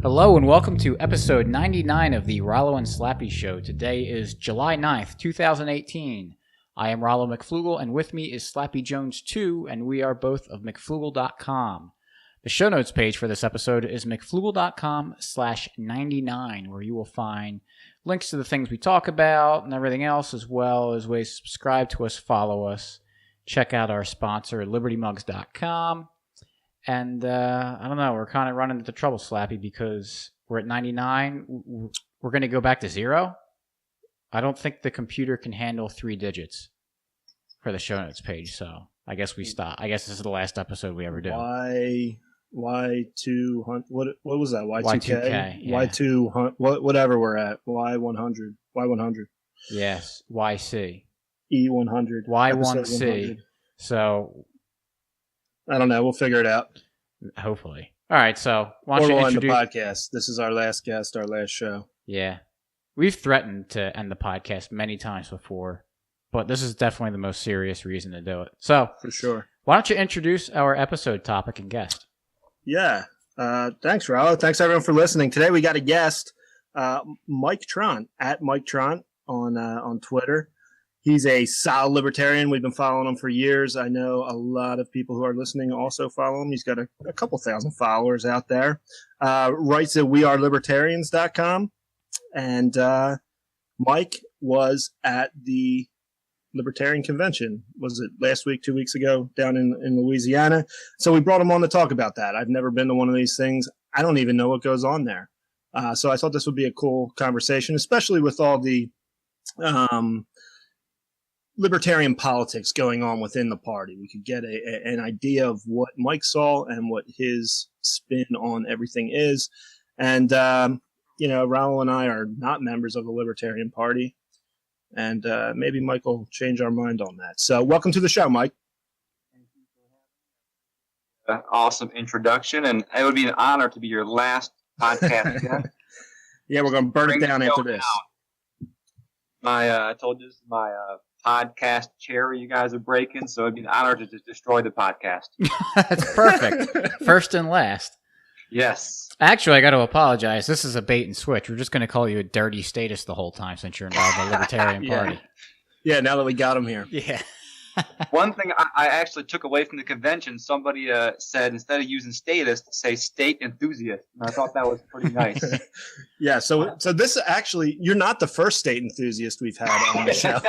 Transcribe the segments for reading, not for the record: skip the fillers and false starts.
Hello and welcome to episode 99 of the Rollo and Slappy Show. Today is July 9th, 2018. I am Rollo McFlugel, and with me is Slappy Jones 2, and we are both of McFlugel.com. The show notes page for this episode is McFlugel.com/99, where you will find links to the things we talk about and everything else, as well as ways to subscribe to us, follow us, check out our sponsor, LibertyMugs.com. And I don't know, we're kind of running into trouble, Slappy, because we're at 99. We're going to go back to 0. I don't think the computer can handle 3 digits for the show notes page, so I guess we stop. I guess this is the last episode we ever do. Y200, what was that? Y2K, yeah. Y200, whatever we're at. Y100. Yes, YC. E100. Y1C. So I don't know. We'll figure it out. Hopefully. All right, so why don't you introduce the podcast? This is our last guest, our last show. Yeah. We've threatened to end the podcast many times before, but this is definitely the most serious reason to do it. So, for sure. Why don't you introduce our episode topic and guest? Yeah. Thanks, Rollo. Thanks, everyone, for listening. Today we got a guest, Mike Tront, at Mike Tront on Twitter. He's a solid libertarian. We've been following him for years. I know a lot of people who are listening also follow him. He's got a couple thousand followers out there. Writes at wearelibertarians.com. And Mike was at the Libertarian Convention. Was it last week, 2 weeks ago, down in Louisiana? So we brought him on to talk about that. I've never been to one of these things. I don't even know what goes on there. So I thought this would be a cool conversation, especially with all the libertarian politics going on within the party. We could get an idea of what Mike saw and what his spin on everything is. And, Rollo and I are not members of the Libertarian Party. And maybe Mike will change our mind on that. So welcome to the show, Mike. Awesome introduction. And it would be an honor to be your last podcast. Yeah, we're going to burn it down after this. I told you this is my podcast cherry you guys are breaking, so it'd be an honor to just destroy the podcast. That's perfect. First and last. Yes. Actually, I got to apologize. This is a bait and switch. We're just going to call you a dirty status the whole time since you're involved in the Libertarian Party. Yeah, now that we got him here. Yeah. One thing I actually took away from the convention, somebody said instead of using status, to say state enthusiast. And I thought that was pretty nice. Yeah, so this actually, you're not the first state enthusiast we've had on the show.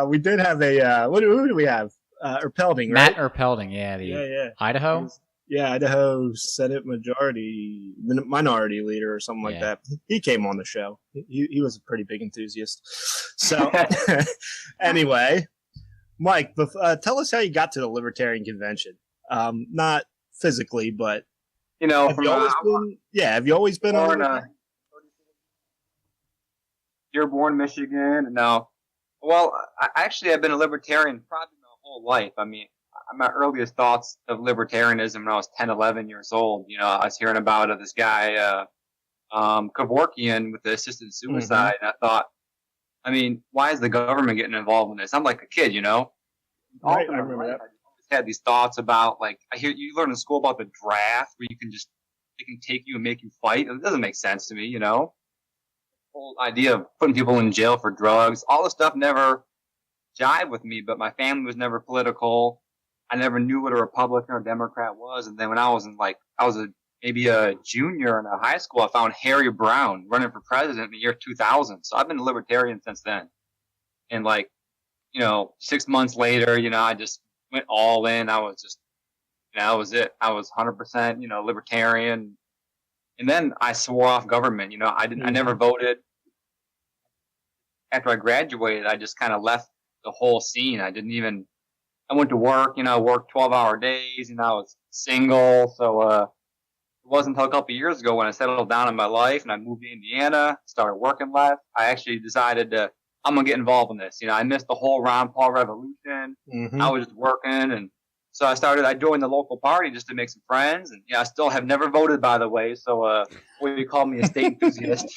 We did have who do we have? Erpelding, right? Matt Erpelding, yeah. Idaho? Yeah, Idaho Senate minority leader or something like that. He came on the show. He was a pretty big enthusiast. So anyway, Mike, tell us how you got to the Libertarian Convention. Not physically, but have you always been on? Dearborn, Michigan. No, well, I've been a libertarian probably my whole life. I mean, my earliest thoughts of libertarianism when I was 10, 11 years old, I was hearing about this guy, Kevorkian with the assisted suicide. Mm-hmm. And I thought, I mean, why is the government getting involved in this? I'm like a kid, Right, I remember that. I always had these thoughts about, like, I hear you learn in school about the draft where they can take you and make you fight. It doesn't make sense to me, The whole idea of putting people in jail for drugs, all this stuff never jived with me, but my family was never political. I never knew what a Republican or Democrat was. And then when I was maybe a junior in high school, I found Harry Brown running for president in the year 2000. So I've been a libertarian since then. And 6 months later, I just went all in. I was just, that was it. I was 100%, libertarian. And then I swore off government. I never voted. After I graduated, I just kind of left the whole scene. I went to work, worked 12-hour days, I was single. So, it wasn't until a couple of years ago when I settled down in my life and I moved to Indiana, started working less. I actually decided I'm going to get involved in this. I missed the whole Ron Paul revolution. Mm-hmm. I was just working. And so I joined the local party just to make some friends. And I still have never voted, by the way. So, you call me a state enthusiast.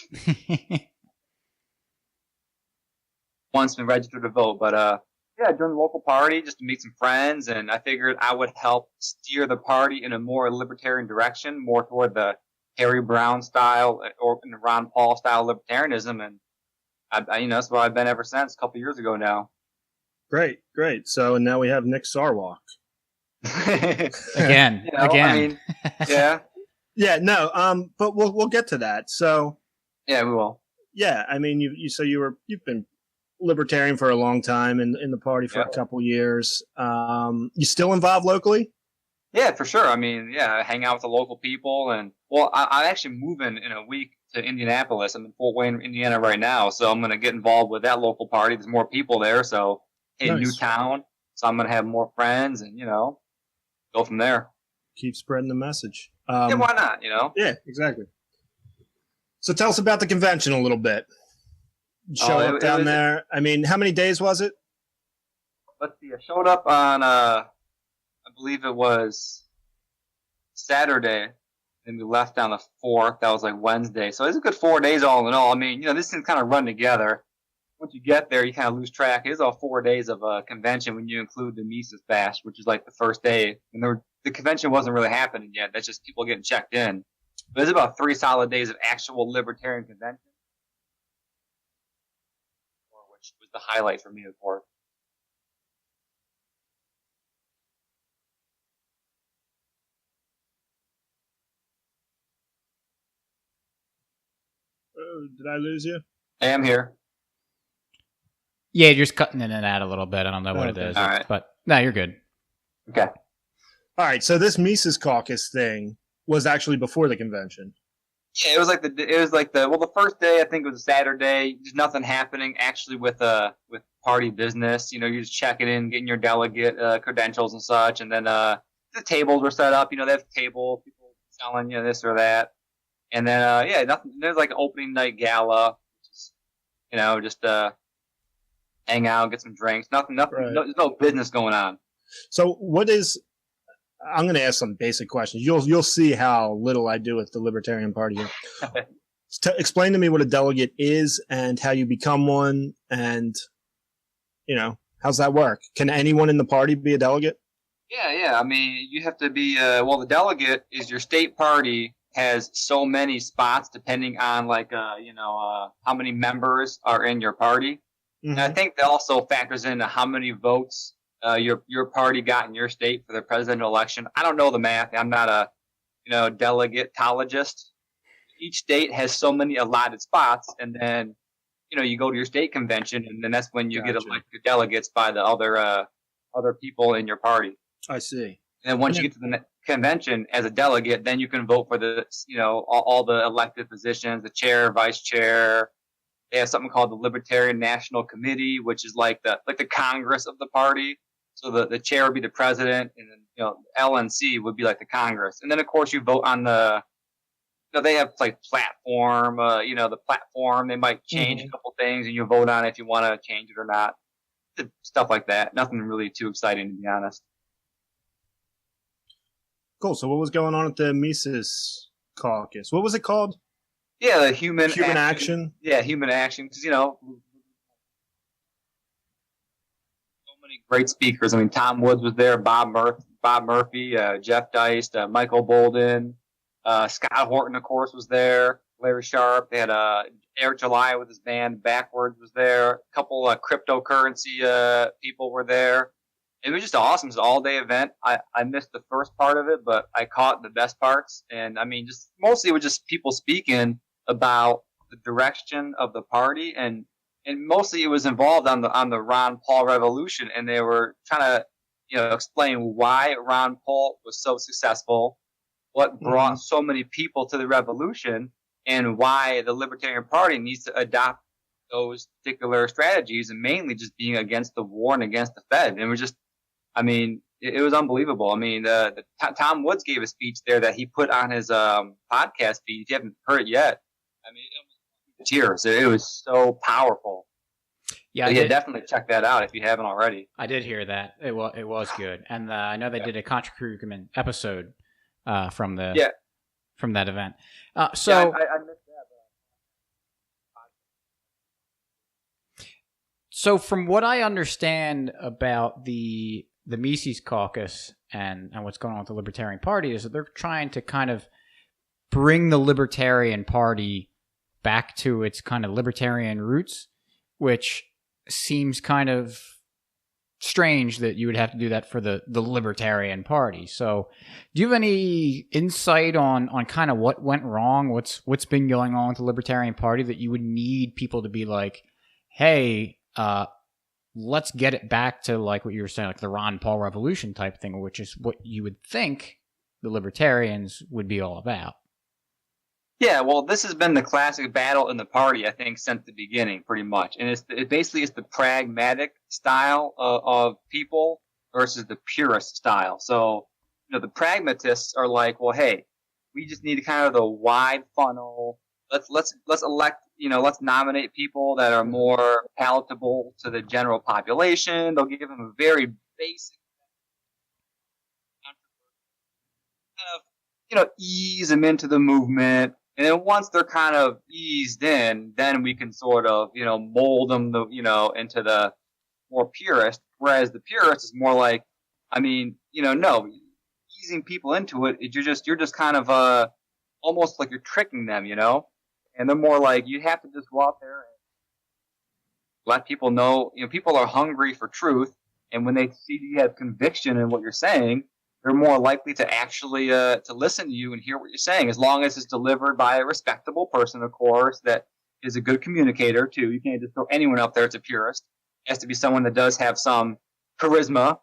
Once been registered to vote, but, Yeah, join the local party just to meet some friends, and I figured I would help steer the party in a more libertarian direction, more toward the Harry Brown style or the Ron Paul style libertarianism, and that's what I've been ever since. A couple years ago now. Great. So now we have Nick Sarwalk. Again. I mean, yeah. Yeah, no, but we'll get to that. So yeah, we will. Yeah, I mean, you've been libertarian for a long time in the party for a couple years. You still involved locally? Yeah, for sure. I mean, I hang out with the local people, and I'm actually moving in a week to Indianapolis. I'm in Fort Wayne, Indiana right now, so I'm going to get involved with that local party. There's more people there, so Nice. New town, so I'm going to have more friends, and go from there. Keep spreading the message. Yeah, why not? Yeah, exactly. So tell us about the convention a little bit. Show up down there. I mean, how many days was it? Let's see. I showed up on, I believe it was Saturday, and we left on the 4th. That was like Wednesday. So it's a good 4 days all in all. I mean, this thing kind of run together. Once you get there, you kind of lose track. It's all 4 days of a convention when you include the Mises Bash, which is like the first day. And the convention wasn't really happening yet. That's just people getting checked in. But it's about 3 solid days of actual libertarian convention, which was the highlight for me, of course. Oh, did I lose you? I am here. Yeah, you're just cutting in and out a little bit. I don't know what it is. All right. But no, you're good. Okay. All right. So this Mises Caucus thing was actually before the convention. Yeah, it was like the first day, I think it was a Saturday. There's nothing happening actually with party business. You're just checking in, getting your delegate credentials and such, and then the tables were set up. They have tables, people selling this or that, and then nothing. There's like an opening night gala, which is, just hang out, get some drinks. Nothing. Right. There's no business going on. So what is? I'm going to ask some basic questions. You'll see how little I do with the Libertarian Party here. Explain to me what a delegate is and how you become one, and how's that work? Can anyone in the party be a delegate? Yeah. I mean, you have to be. The delegate is your state party has so many spots depending on how many members are in your party. Mm-hmm. And I think that also factors into how many votes your party got in your state for the presidential election. I don't know the math. I'm not a delegatologist. Each state has so many allotted spots, and then you go to your state convention, and then that's when you get elected delegates by the other people in your party. I see. And once you get to the convention as a delegate, then you can vote for the all the elected positions, the chair, vice chair. They have something called the Libertarian National Committee, which is like the Congress of the party. So the chair would be the president, and then LNC would be like the Congress. And then of course you vote on they have like platform, the platform. They might change a couple things, and you vote on it if you want to change it or not. Stuff like that. Nothing really too exciting, to be honest. Cool. So what was going on at the Mises Caucus? What was it called? Yeah, the human action. Yeah, human action. Because so many great speakers. I mean, Tom Woods was there, Bob Murphy, Jeff Deist, Michael Bolden, Scott Horton, of course, was there. Larry Sharp. They had Eric July with his band Backwards was there. A couple cryptocurrency people were there. It was just awesome. It was an all-day event. I missed the first part of it, but I caught the best parts. And I mean, just mostly it was just people speaking about the direction of the party, and mostly it was involved on the Ron Paul revolution, and they were trying to explain why Ron Paul was so successful, what brought so many people to the revolution, and why the Libertarian Party needs to adopt those particular strategies, and mainly just being against the war and against the Fed. And it was just, I mean, it was unbelievable. I mean, Tom Woods gave a speech there that he put on his podcast feed. If you haven't heard it yet, I mean, it was tears. It was so powerful. Yeah, definitely check that out if you haven't already. I did hear that. It was good, and I know they did a Contra Krugman episode from that event. I missed that. So from what I understand about the Mises Caucus and what's going on with the Libertarian Party is that they're trying to kind of bring the Libertarian Party back to its kind of libertarian roots, which seems kind of strange that you would have to do that for the Libertarian Party. So do you have any insight on kind of what went wrong, what's been going on with the Libertarian Party that you would need people to be like, hey, let's get it back to like what you were saying, like the Ron Paul revolution type thing, which is what you would think the Libertarians would be all about? Yeah, well, this has been the classic battle in the party, I think, since the beginning, pretty much. And it basically is the pragmatic style of people versus the purist style. So, the pragmatists are like, well, hey, we just need kind of the wide funnel. Let's elect, let's nominate people that are more palatable to the general population. They'll give them a very basic kind of, ease them into the movement. And then once they're kind of eased in, then we can sort of, mold them, into the more purist. Whereas the purist is more like, no, easing people into it. You're just kind of almost like you're tricking them, And they're more like you have to just go out there and let people know. People are hungry for truth, and when they see you have conviction in what you're saying, they're more likely to actually to listen to you and hear what you're saying, as long as it's delivered by a respectable person, of course, that is a good communicator, too. You can't just throw anyone up there as a purist. It has to be someone that does have some charisma.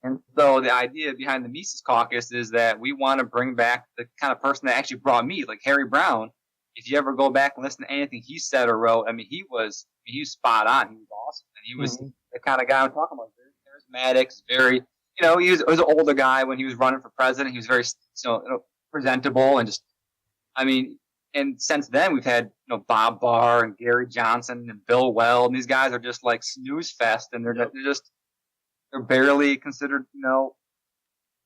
And so the idea behind the Mises Caucus is that we want to bring back the kind of person that actually brought me, like Harry Brown. If you ever go back and listen to anything he said or wrote, he was spot on. He was awesome. And he was the kind of guy I'm talking about, very charismatic, very... he was an older guy when he was running for president. He was very, presentable and just, and since then we've had, Bob Barr and Gary Johnson and Bill Weld, and these guys are just like snooze fest, and they're barely considered,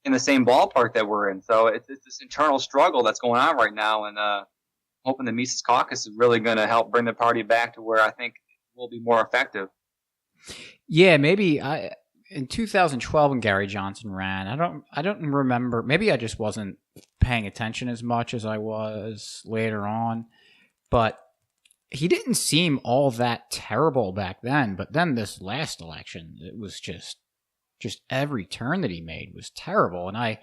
in the same ballpark that we're in. So it's this internal struggle that's going on right now, and hoping the Mises Caucus is really going to help bring the party back to where I think it will be more effective. Yeah, maybe in 2012 when Gary Johnson ran, I don't remember. Maybe I just wasn't paying attention as much as I was later on, but he didn't seem all that terrible back then. But then this last election, it was just every turn that he made was terrible. And I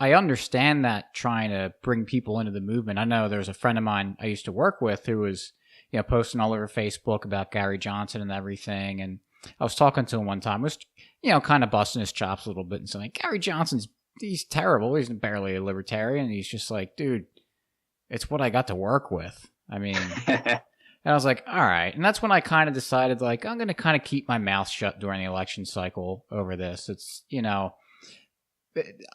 understand that, trying to bring people into the movement. I know there's a friend of mine I used to work with who was, posting all over Facebook about Gary Johnson and everything. And I was talking to him one time, was, kind of busting his chops a little bit and saying, Gary Johnson's, he's terrible. He's barely a libertarian. And he's just like, dude, it's what I got to work with. And I was like, all right. And that's when I kind of decided, like, I'm going to kind of keep my mouth shut during the election cycle over this. It's,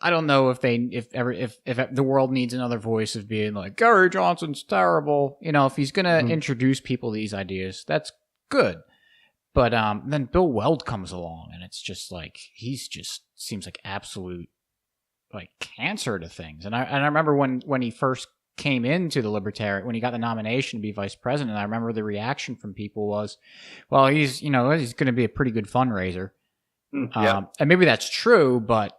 I don't know if the world needs another voice of being like, Gary Johnson's terrible. If he's going to introduce people to these ideas, that's good. But then Bill Weld comes along, and it's just like he's just seems like absolute like cancer to things. And I remember when he first came into the Libertarian, when he got the nomination to be vice president, I remember the reaction from people was, well, he's going to be a pretty good fundraiser. Yeah. And maybe that's true, but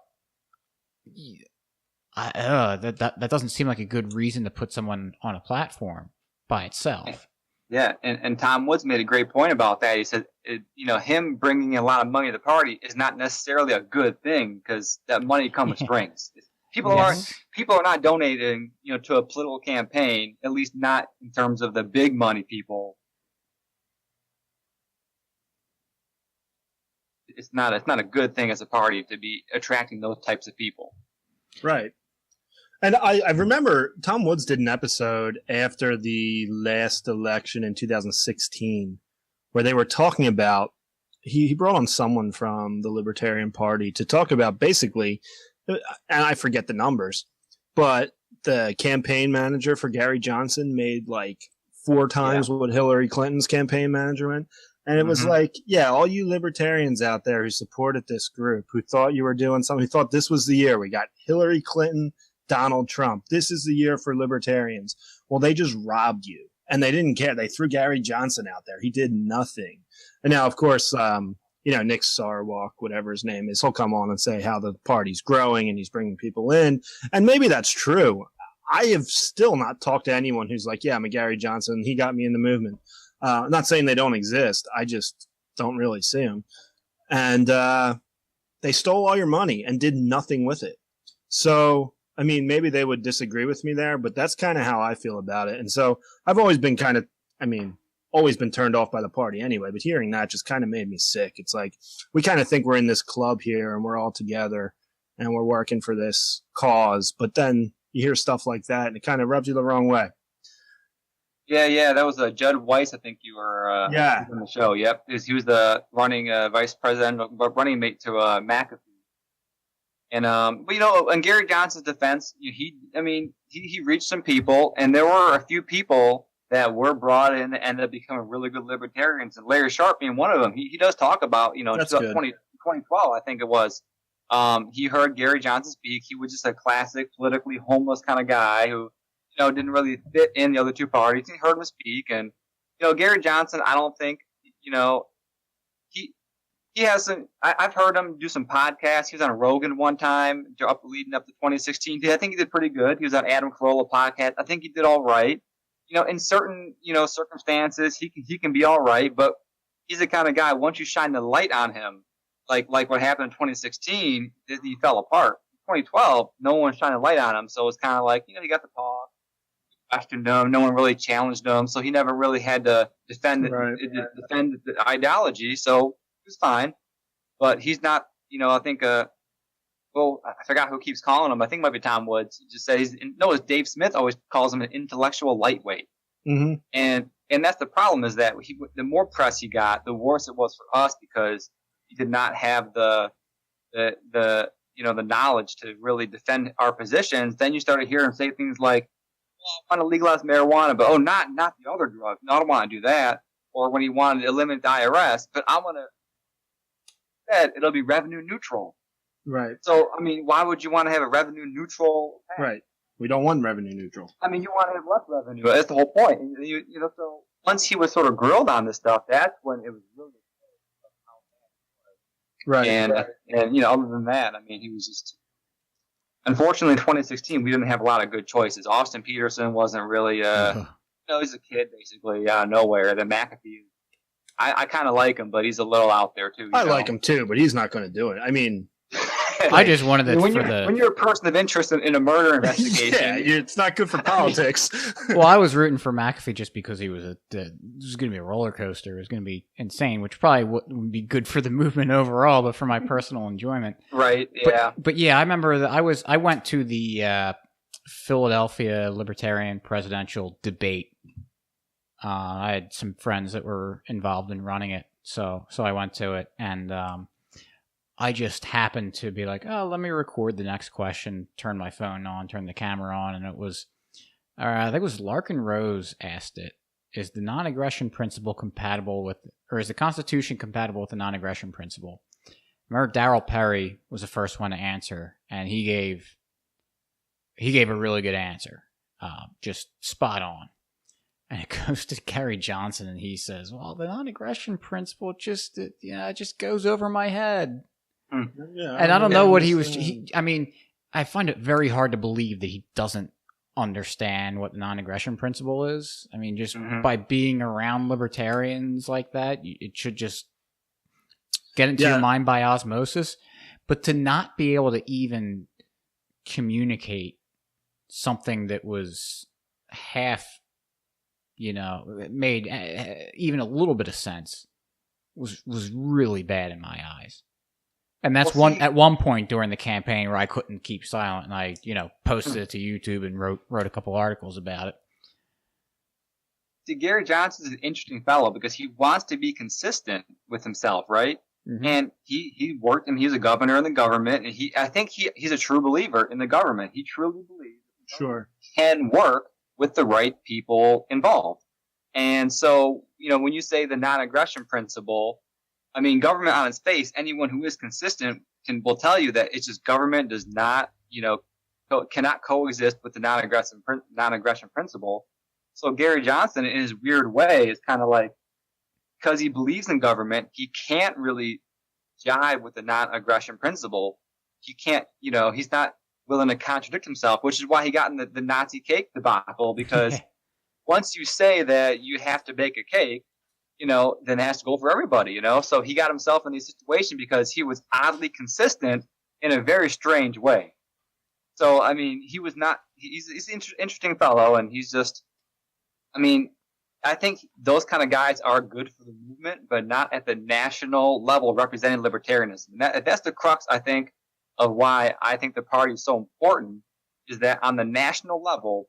that doesn't seem like a good reason to put someone on a platform by itself. Yeah, and Tom Woods made a great point about that. He said, him bringing a lot of money to the party is not necessarily a good thing, because that money comes with strings. People are not donating, to a political campaign, at least not in terms of the big money people. It's not a good thing as a party to be attracting those types of people. Right. And I remember Tom Woods did an episode after the last election in 2016 where they were talking about, he brought on someone from the Libertarian Party to talk about basically, and I forget the numbers, but the campaign manager for Gary Johnson made like 4 times what Hillary Clinton's campaign manager went. And it was like, yeah, all you libertarians out there who supported this group, who thought you were doing something, who thought this was the year. We got Hillary Clinton, Donald Trump. This is the year for libertarians. Well, they just robbed you. and they didn't care. They threw Gary Johnson out there. He did nothing. And now, of course, Nick Sarwark, whatever his name is, he'll come on and say how the party's growing and he's bringing people in. And maybe that's true. I have still not talked to anyone who's like, yeah, I'm a Gary Johnson. He got me in the movement. I'm not saying they don't exist. I just don't really see them. And they stole all your money and did nothing with it. So, I mean, maybe they would disagree with me there, but that's kind of how I feel about it. And so I've always been always been turned off by the party anyway, but hearing that just kind of made me sick. It's like, we kind of think we're in this club here and we're all together and we're working for this cause, but then you hear stuff like that and it kind of rubs you the wrong way. Yeah, that was Judd Weiss, I think you were on the show. Yep, he was the running vice president, running mate to McAfee. And in Gary Johnson's defense, he reached some people, and there were a few people that were brought in that ended up becoming really good libertarians, and Larry Sharp being one of them. He does talk about 2012, I think it was. He heard Gary Johnson speak. He was just a classic politically homeless kind of guy who didn't really fit in the other two parties. He heard him speak, and Gary Johnson, I don't think he has some. I've heard him do some podcasts. He was on Rogan one time leading up to 2016. I think he did pretty good. He was on Adam Carolla podcast. I think he did all right. In certain circumstances, he can be all right, but he's the kind of guy. Once you shine the light on him, like what happened in 2016, he fell apart. In 2012, no one shined a light on him, so it's kind of like he got the talk. Questioned him. No one really challenged him, so he never really had to defend the ideology. So he was fine, but he's not. I think. I forgot who keeps calling him. I think it might be Tom Woods. He just says Dave Smith always calls him an intellectual lightweight, and that's the problem. Is that the more press he got, the worse it was for us because he did not have the knowledge to really defend our positions. Then you started hearing him say things like, I want to legalize marijuana, but not the other drugs. No, I don't want to do that. Or when he wanted to eliminate the IRS, but I want to. It'll be revenue neutral. Right. So why would you want to have a revenue neutral tax? Right. We don't want revenue neutral. You want to have less revenue. That's the whole point. So once he was sort of grilled on this stuff, that's when it was really. Right. And other than that, he was just. Unfortunately, in 2016, we didn't have a lot of good choices. Austin Peterson wasn't really, he's a kid basically out of nowhere. Then McAfee, I kind of like him, but he's a little out there too. I like him too, but he's not going to do it. I just wanted it when you're a person of interest in a murder investigation. It's not good for politics. Well, I was rooting for McAfee just because he was this was going to be a roller coaster. It was going to be insane, which probably wouldn't be good for the movement overall, but for my personal enjoyment. Right. Yeah. But yeah, I remember that I went to the Philadelphia Libertarian presidential debate. I had some friends that were involved in running it, so I went to it, and I just happened to be like, oh, let me record the next question, turn my phone on, turn the camera on, and it was, I think it was Larkin Rose asked it, is the non-aggression principle compatible with, or is the Constitution compatible with the non-aggression principle? Remember Darryl Perry was the first one to answer, and he gave a really good answer, just spot on. And it goes to Gary Johnson, and he says, well, the non-aggression principle it just goes over my head. Yeah, and I don't know what he was. I find it very hard to believe that he doesn't understand what the non-aggression principle is. Just by being around libertarians like that, it should just get into your mind by osmosis. But to not be able to even communicate something that was half, made even a little bit of sense was really bad in my eyes. And that's at one point during the campaign where I couldn't keep silent, and I, posted it to YouTube and wrote a couple articles about it. See, Gary Johnson's an interesting fellow because he wants to be consistent with himself, right? Mm-hmm. And he worked, and he's a governor in the government, and I think he's a true believer in the government. He truly believes can work with the right people involved. And so, when you say the non-aggression principle, government on its face, anyone who is consistent will tell you that it's just government does not, cannot coexist with the non-aggression principle. So Gary Johnson, in his weird way, is kind of like, because he believes in government, he can't really jive with the non-aggression principle. He can't, he's not willing to contradict himself, which is why he got in the Nazi cake debacle, because once you say that you have to bake a cake, then it has to go for everybody, So he got himself in this situation because he was oddly consistent in a very strange way. So, I mean, he's an interesting fellow, and he's just, I think those kind of guys are good for the movement, but not at the national level representing libertarianism. And that's the crux, I think, of why I think the party is so important, is that on the national level,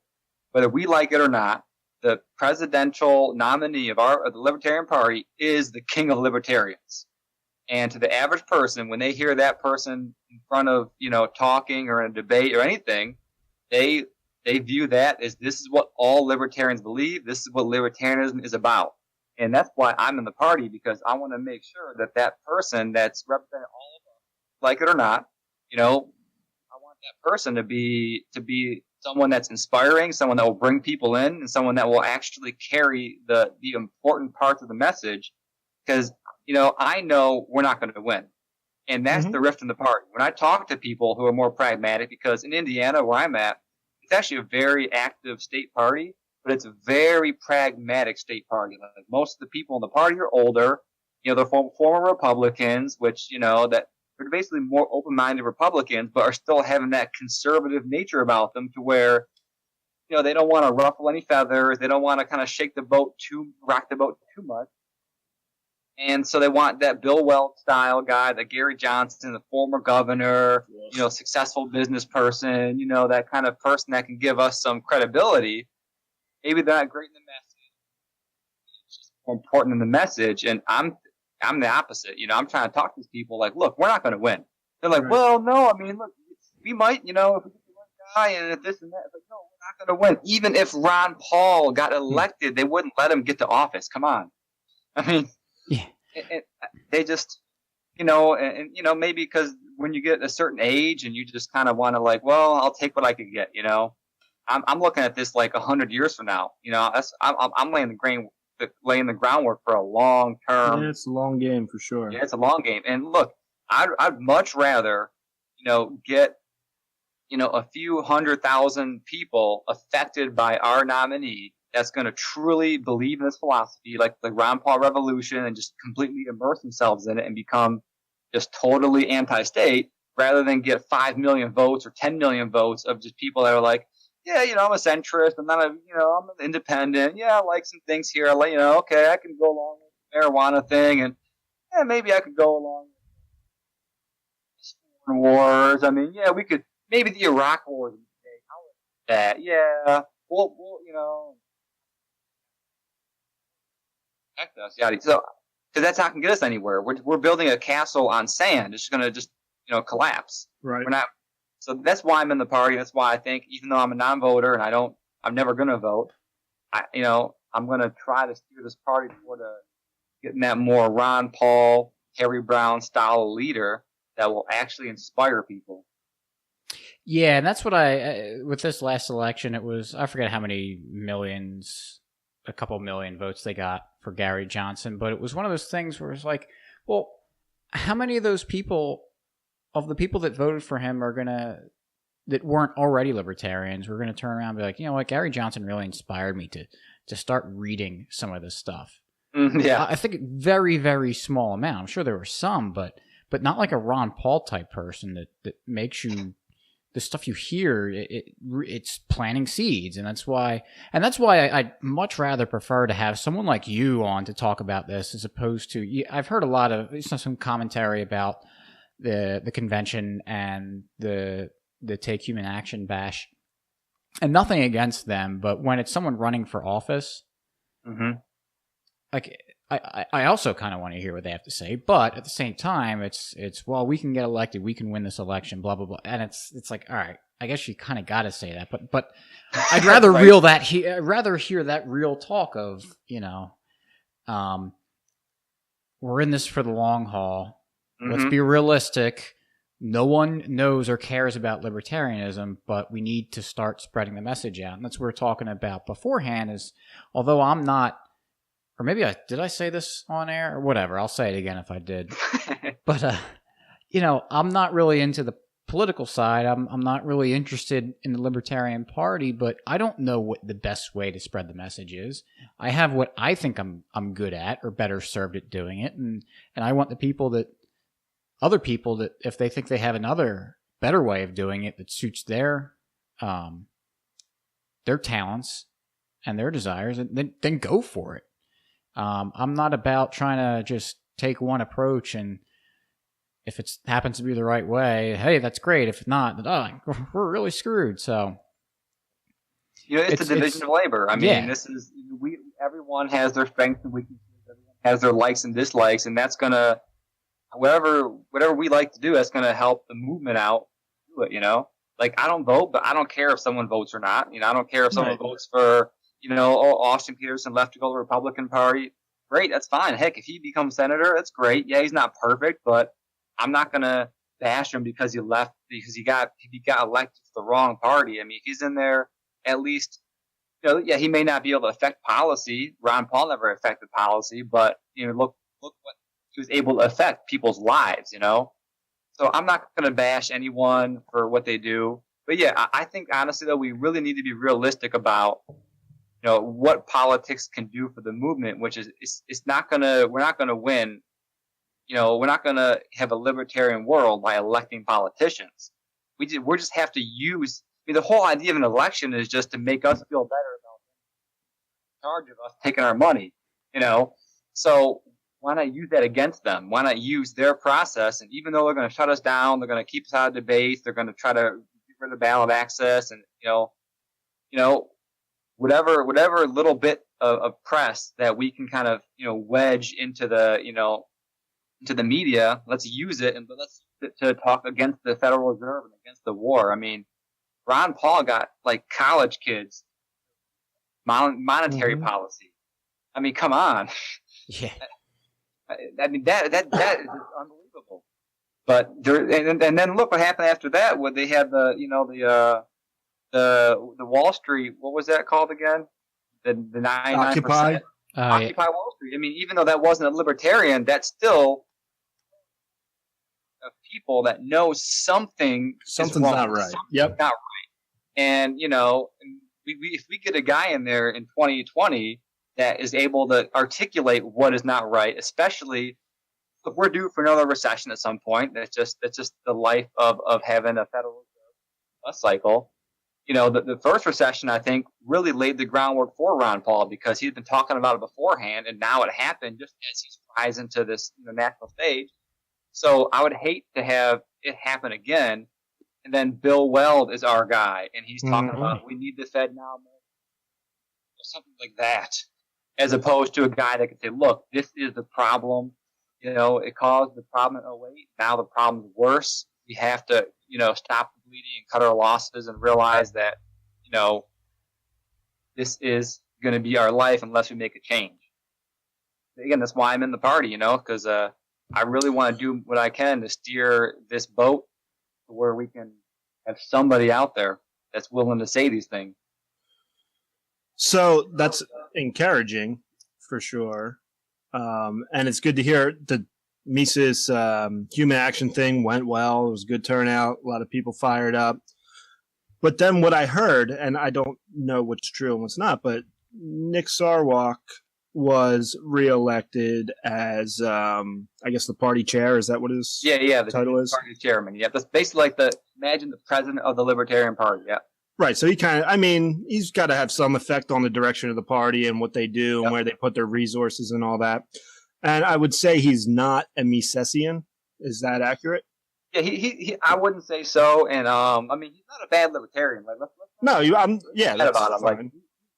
whether we like it or not, the presidential nominee of the Libertarian Party is the king of libertarians. And to the average person, when they hear that person in front of, talking or in a debate or anything, they view that as this is what all libertarians believe. This is what libertarianism is about. And that's why I'm in the party, because I want to make sure that person that's representing all of us, like it or not, I want that person to be someone that's inspiring, someone that will bring people in, and someone that will actually carry the important parts of the message. Because, I know we're not going to win. And that's the rift in the party. When I talk to people who are more pragmatic, because in Indiana, where I'm at, it's actually a very active state party, but it's a very pragmatic state party. Like most of the people in the party are older. They're former Republicans, which, that they're basically more open-minded Republicans, but are still having that conservative nature about them, to where, they don't want to ruffle any feathers. They don't want to kind of rock the boat too much. And so they want that Bill Weld style guy, the Gary Johnson, the former governor, successful business person, that kind of person that can give us some credibility. Maybe they're not great in the message. It's just more important in the message. And I'm the opposite. I'm trying to talk to these people like, look, we're not going to win. They're like, well, no, look, we might, if we get the right guy and if this and that. But no, we're not going to win. Even if Ron Paul got elected, they wouldn't let him get to office. Come on. Yeah. They just, maybe because when you get a certain age and you just kind of want to like, well, I'll take what I can get, I'm looking at this like 100 years from now, I'm laying the groundwork for a long term. Yeah, it's a long game for sure. Yeah, it's a long game. And look, I'd much rather, get, a few 100,000 people affected by our nominee that's going to truly believe in this philosophy, like the Ron Paul revolution, and just completely immerse themselves in it and become just totally anti-state, rather than get 5 million votes or 10 million votes of just people that are like, yeah, I'm a centrist, I'm not I'm an independent, yeah, I like some things here, okay, I can go along with the marijuana thing, and yeah, maybe I could go along with foreign wars. Yeah, we could, maybe the Iraq war is a mistake. How is that? Yeah, we'll us, so because that's not going to get us anywhere. We're building a castle on sand. It's going to collapse. Right. We're not. So that's why I'm in the party. That's why I think, even though I'm a non-voter and I'm never going to vote, I'm going to try to steer this party toward getting that more Ron Paul, Harry Brown style leader that will actually inspire people. Yeah, and that's what with this last election, it was, I forget how many millions, a couple million votes they got for Gary Johnson, but it was one of those things where it's like, well, how many of those people, of the people that voted for him, that weren't already libertarians, were gonna turn around and be like, you know what, Gary Johnson really inspired me to start reading some of this stuff. Yeah, I think very, very small amount. I'm sure there were some, but not like a Ron Paul type person that makes you, the stuff you hear, it's planting seeds, and that's why I'd much rather prefer to have someone like you on to talk about this, as opposed to, I've heard a lot of some commentary about the convention and the Take Human Action bash, and nothing against them, but when it's someone running for office, like I also kind of want to hear what they have to say, but at the same time, it's well, we can get elected, we can win this election, blah blah blah, and it's like, all right, I guess you kind of got to say that, but I'd rather I'd rather hear that real talk of, we're in this for the long haul. Let's be realistic. no one knows or cares about libertarianism, but we need to start spreading the message out. And that's what we were talking about beforehand is, although I'm not, or maybe did I say this on air or whatever? I'll say it again if I did. But, I'm not really into the political side. I'm not really interested in the Libertarian Party, but I don't know what the best way to spread the message is. I have what I think I'm good at or better served at doing it. And I want other people that if they think they have another better way of doing it that suits their talents and their desires, then go for it. I'm not about trying to just take one approach, and if it happens to be the right way, hey, that's great. If not, then we're really screwed. So, it's a division of labor. I mean, this is everyone has their strengths and weaknesses. Everyone has their likes and dislikes, and that's gonna whatever we like to do, that's gonna help the movement out. Do it, Like I don't vote, but I don't care if someone votes or not. I don't care if someone votes for Austin Peterson left to go to the Republican Party. Great, that's fine. Heck, if he becomes senator, that's great. Yeah, he's not perfect, but I'm not gonna bash him because he left because he got elected to the wrong party. I mean, if he's in there, at least he may not be able to affect policy. Ron Paul never affected policy, but look what he was able to affect people's lives. So I'm not gonna bash anyone for what they do. But yeah, I think honestly though, we really need to be realistic about what politics can do for the movement, which is we're not gonna win. We're not going to have a libertarian world by electing politicians. We just have to use. The whole idea of an election is just to make us feel better about in charge of us taking our money. So why not use that against them? Why not use their process? And even though they're going to shut us down, they're going to keep us out of debates. They're going to try to get rid of ballot access, and whatever little bit of press that we can kind of wedge into the to the media, let's use it, and let's use it to talk against the Federal Reserve and against the war. I mean, Ron Paul got like college kids monetary policy. I mean, come on. Yeah. I mean that is unbelievable. But and then look what happened after that. When they had the Wall Street, what was that called again? The 99%. Occupy Wall Street. I mean, even though that wasn't a libertarian, that's still of people that know something's not right. Yep, not right. And if we get a guy in there in 2020 that is able to articulate what is not right, especially if we're due for another recession at some point, that's just the life of having a Federal Reserve cycle. The first recession, I think, really laid the groundwork for Ron Paul because he'd been talking about it beforehand, and now it happened just as he's rising to this national stage. So I would hate to have it happen again. And then Bill Weld is our guy, and he's talking about we need the Fed now, or something like that, as opposed to a guy that can say, look, this is the problem. It caused the problem in 08. Now the problem's worse. We have to, stop the bleeding and cut our losses and realize that, this is going to be our life unless we make a change. Again, that's why I'm in the party, because I really want to do what I can to steer this boat to where we can have somebody out there that's willing to say these things. So that's encouraging for sure. And it's good to hear the Mises human action thing went well. It was a good turnout. A lot of people fired up. But then what I heard, and I don't know what's true and what's not, but Nick Sarwark was reelected as, I guess, the party chair. Is that what his the title is? Party chairman. Yeah, that's basically like imagine the president of the Libertarian Party. Yeah. Right. So he's got to have some effect on the direction of the party and what they do and where they put their resources and all that. And I would say he's not a Misesian. Is that accurate? Yeah, he I wouldn't say so. And he's not a bad libertarian. Like let's no, that's about him. Like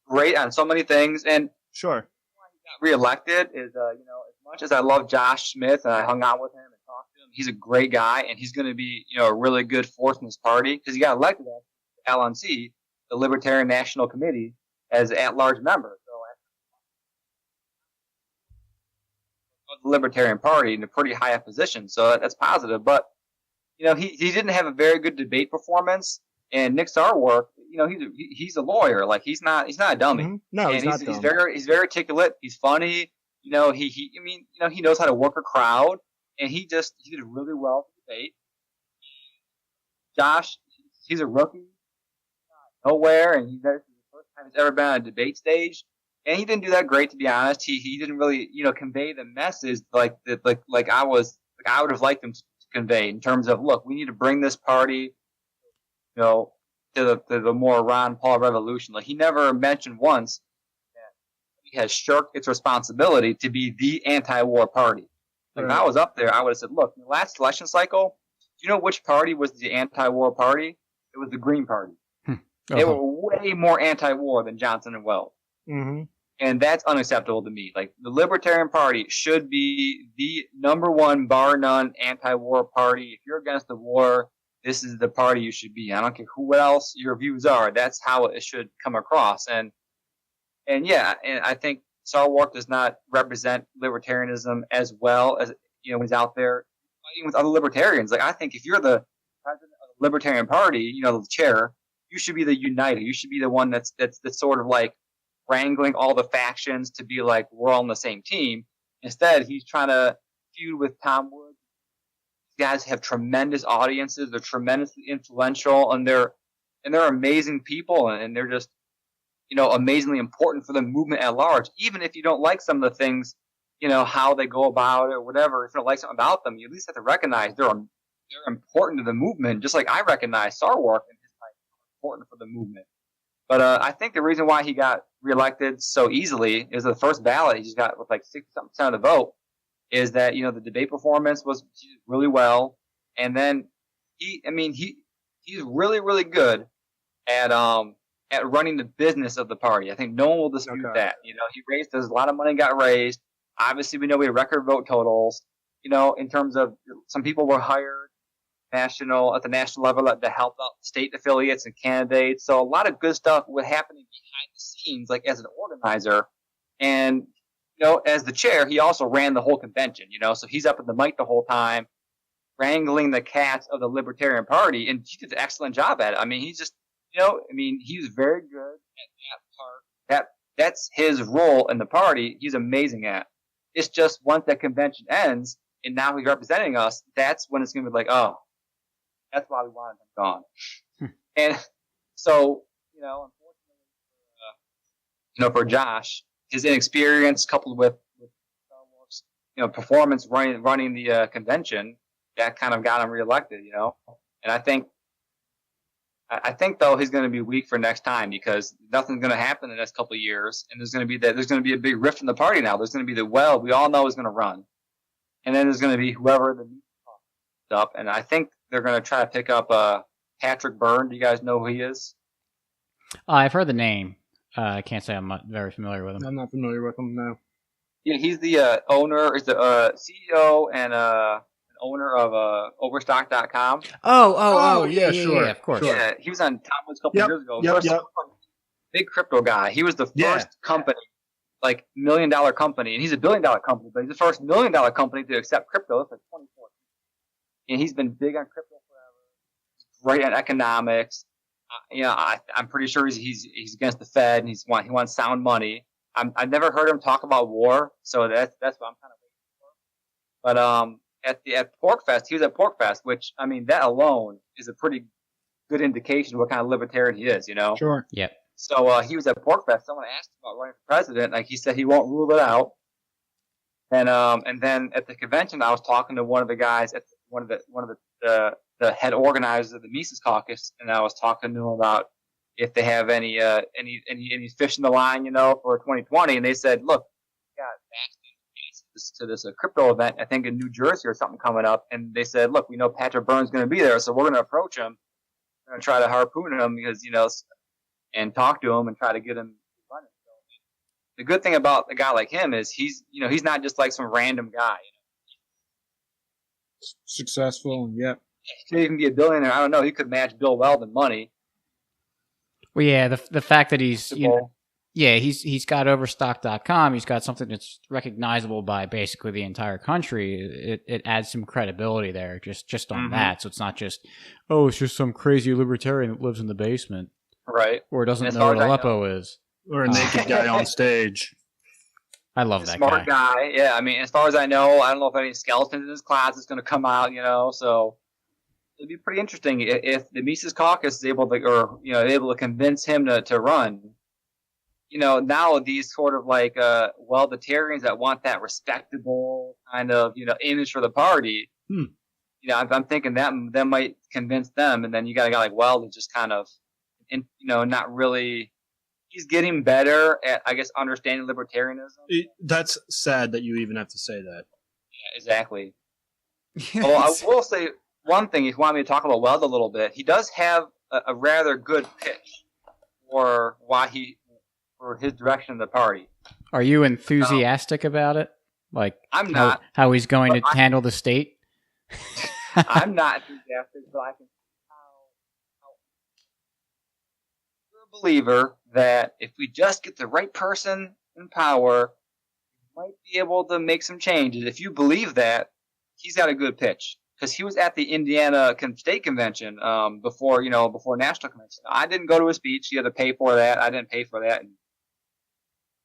great on so many things. And sure. Reelected is as much as I love Josh Smith and I hung out with him and talked to him, he's a great guy and he's going to be a really good force in this party because he got elected to LNC, the Libertarian National Committee, as at-large member. So the Libertarian Party in a pretty high position, so that's positive. But he didn't have a very good debate performance. And Nick Sarwark, he's a lawyer. Like he's not a dummy. Mm-hmm. No, and he's not dumb. He's very articulate. He's funny. He knows how to work a crowd, and he did really well in the debate. Josh, he's a rookie, nowhere, and this is the first time he's ever been on a debate stage, and he didn't do that great, to be honest. He didn't really convey the message like I would have liked him to convey in terms of, look, we need to bring this party, to the more Ron Paul revolution. Like he never mentioned once that he has shirked its responsibility to be the anti-war party. Like if I was up there, I would have said, look, in the last election cycle, do you know which party was the anti-war party? It was the Green Party. They were way more anti-war than Johnson and Weld. Mm-hmm. And that's unacceptable to me. Like the Libertarian Party should be the number one, bar none, anti-war party. If you're against the war, this is the party you should be. I don't care what else your views are. That's how it should come across. And I think Sarwark does not represent libertarianism as well as when he's out there fighting with other libertarians. Like I think if you're the president of the Libertarian Party, the chair, you should be the uniter. You should be the one that's sort of like wrangling all the factions to be like we're all on the same team. Instead, he's trying to feud with Tom Woods. These guys have tremendous audiences. They're tremendously influential, and they're amazing people, and they're just amazingly important for the movement at large. Even if you don't like some of the things, how they go about it or whatever, if you don't like something about them, you at least have to recognize they're important to the movement, just like I recognize Sarwark and his life is important for the movement. But I think the reason why he got reelected so easily is the first ballot he just got with like 60% of the vote is that the debate performance was really well, and then he's really, really good at running the business of the party. I think no one will dispute that. There's a lot of money got raised. Obviously, we know we had record vote totals. In terms of some people were hired at the national level to help out state affiliates and candidates. So a lot of good stuff was happening behind the scenes, like as an organizer. And, as the chair, he also ran the whole convention, so he's up at the mic the whole time, wrangling the cats of the Libertarian Party. And he did an excellent job at it. I mean, he's just, he was very good at that part. That's his role in the party. He's amazing at. It's just once that convention ends and now he's representing us, that's when it's going to be like, oh, that's why we wanted him gone. And so, unfortunately, for Josh, his inexperience coupled with performance running the convention, that kind of got him reelected, And I think though he's going to be weak for next time because nothing's going to happen in the next couple of years, and there's going to be a big rift in the party now. There's going to be the Weld we all know is going to run, and then there's going to be whoever the up, and I think they're going to try to pick up Patrick Byrne. Do you guys know who he is? I've heard the name. I can't say I'm not very familiar with him. I'm not familiar with him, no. Yeah, he's the owner, is the CEO and owner of Overstock.com. Oh, yeah, sure. Yeah, of course. Sure. Yeah, he was on Tom Woods a couple years ago. Big crypto guy. He was the first company, like $1 million company, and he's a $1 billion company, but he's the first $1 million company to accept crypto. That's like 2014. And he's been big on crypto forever. Great on economics. I'm pretty sure he's against the Fed and he wants sound money. I've never heard him talk about war, so that's what I'm kind of waiting for. But at PorkFest, he was at PorkFest, which that alone is a pretty good indication of what kind of libertarian he is. Sure. Yep. So he was at PorkFest. Someone asked him about running for president. Like he said, he won't rule it out. And then at the convention, I was talking to one of the guys at one of the head organizers of the Mises Caucus, and I was talking to him about if they have any fish in the line, for 2020. And they said, look, we got to this crypto event, I think in New Jersey or something coming up. And they said, look, we know Patrick Byrne's going to be there, so we're going to approach him. We're going to try to harpoon him because, and talk to him and try to get him running. So, the good thing about a guy like him is he's not just like some random guy. Successful, yeah. He could even be a billionaire. I don't know. He could match Bill Weld in money. Well, yeah, the fact that he's Yeah, he's got Overstock.com. He's got something that's recognizable by basically the entire country. It adds some credibility there just on that. So it's not just, oh, it's just some crazy libertarian that lives in the basement. Right. Or doesn't know what Aleppo is. Or a naked guy on stage. I love that smart guy. Yeah, I mean, as far as I know, I don't know if any skeletons in his closet is going to come out, so it'd be pretty interesting if the Mises Caucus is able to convince him to run. Now these sort of like Welditarians that want that respectable kind of image for the party. I'm thinking that might convince them, and then you got a guy like Weld who's just kind of, not really. He's getting better at, I guess, understanding libertarianism. That's sad that you even have to say that. Yeah, exactly. Well, I will say one thing. If you want me to talk about Weld a little bit, he does have a rather good pitch for his direction of the party. Are you enthusiastic about it? Like, I'm not. How he's going to handle the state? I'm not enthusiastic, but I can see how you're a believer that if we just get the right person in power, we might be able to make some changes. If you believe that, he's got a good pitch. Because he was at the Indiana State Convention before National Convention. I didn't go to his speech. He had to pay for that. I didn't pay for that. And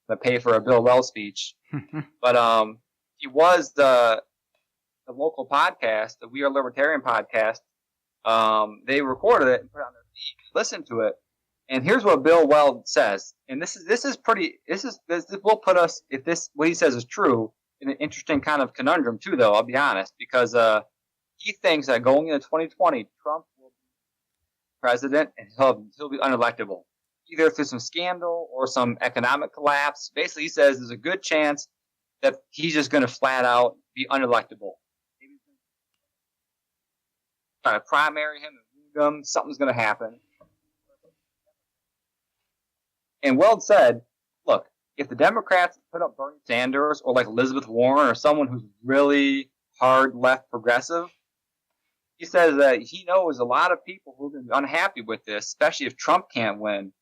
I pay for a Bill Weld speech. But he was the local podcast, the We Are Libertarian podcast. They recorded it and put it on their feed. Listened to it. And here's what Bill Weld says. And this will put us, what he says is true, in an interesting kind of conundrum too, though, I'll be honest, because he thinks that going into 2020, Trump will be president and he'll be unelectable, either through some scandal or some economic collapse. Basically, he says there's a good chance that he's just going to flat out be unelectable. Maybe try to primary him and wound him. Something's going to happen. And Weld said, look, if the Democrats put up Bernie Sanders or like Elizabeth Warren or someone who's really hard left progressive, he says that he knows a lot of people who are going to be unhappy with this, especially if Trump can't win,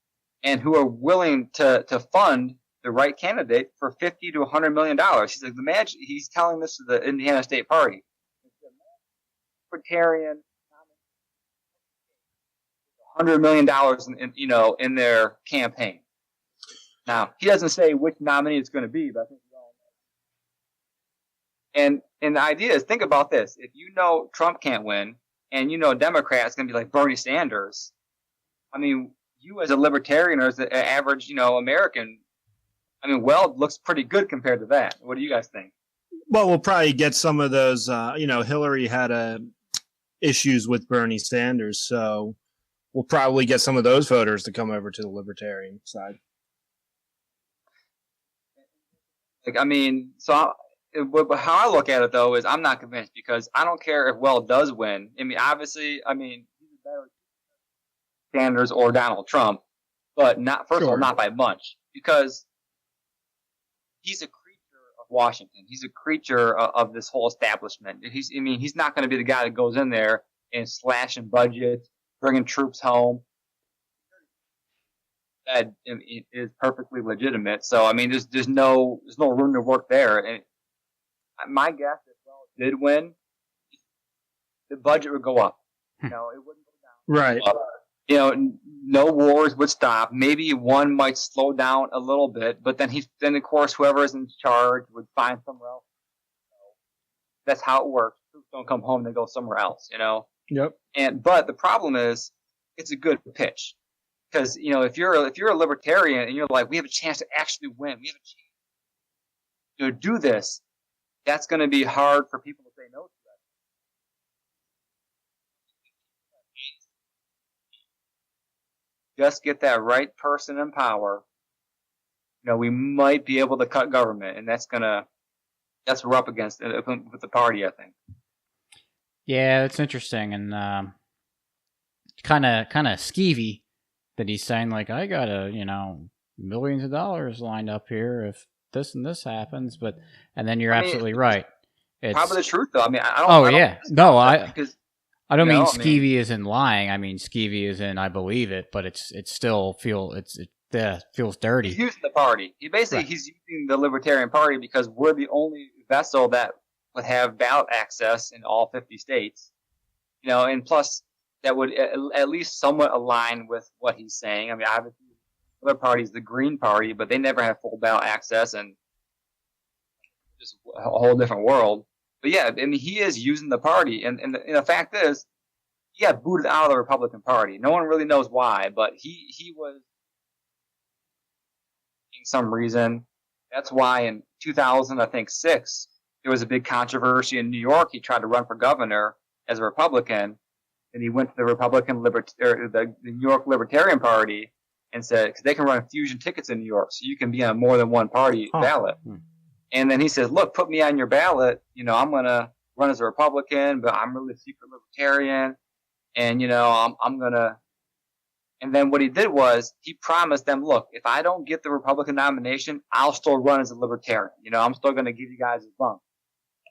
and who are willing to fund the right candidate for $50 to $100 million. He's like, imagine, he's telling this to the Indiana State Party. Libertarian, $100 million in their campaign. Now, he doesn't say which nominee it's going to be, but I think we all know. And the idea is, think about this. If you know Trump can't win, and you know Democrats going to be like Bernie Sanders, I mean, you as a libertarian or as an average, American, I mean, Weld looks pretty good compared to that. What do you guys think? Well, we'll probably get some of those, Hillary had issues with Bernie Sanders, so we'll probably get some of those voters to come over to the libertarian side. How I look at it, though, is I'm not convinced because I don't care if Weld does win. I mean, obviously, he's better Sanders or Donald Trump, but not of all, not by much, because he's a creature of Washington. He's a creature of this whole establishment. He's not going to be the guy that goes in there and slashing budgets, bringing troops home. That is perfectly legitimate. So there's no room to work there. And my guess, if Weld did win, the budget would go up. It wouldn't go down. Right. No wars would stop. Maybe one might slow down a little bit, but then of course whoever is in charge would find somewhere else. That's how it works. Troops don't come home; they go somewhere else. Yep. But the problem is, it's a good pitch. Because if you're a libertarian and you're like, we have a chance to actually win, we have a chance to do this, that's going to be hard for people to say no to that. Just get that right person in power. We might be able to cut government, and that's what we're up against with the party, I think. Yeah, that's interesting and kind of skeevy. That he's saying, like, I got millions of dollars lined up here if this and this happens, and then you're absolutely right. It's probably the truth, though. I don't mean skeevy as in lying. I mean skeevy as in I believe it, but it's still feels dirty. He's using the party. He's using the Libertarian Party because we're the only vessel that would have ballot access in all 50 states. And plus that would at least somewhat align with what he's saying. I mean, obviously, the other party is the Green Party, but they never have full ballot access, and just a whole different world. But yeah, I mean, he is using the party, and the fact is, he got booted out of the Republican Party. No one really knows why, but he was, for some reason. That's why in 2006 there was a big controversy in New York. He tried to run for governor as a Republican, and he went to the the New York Libertarian Party and said, because they can run fusion tickets in New York, so you can be on more than one party ballot. And then he says, look, put me on your ballot. I'm going to run as a Republican, but I'm really a secret Libertarian. And, I'm going to. And then what he did was he promised them, look, if I don't get the Republican nomination, I'll still run as a Libertarian. I'm still going to give you guys a bump.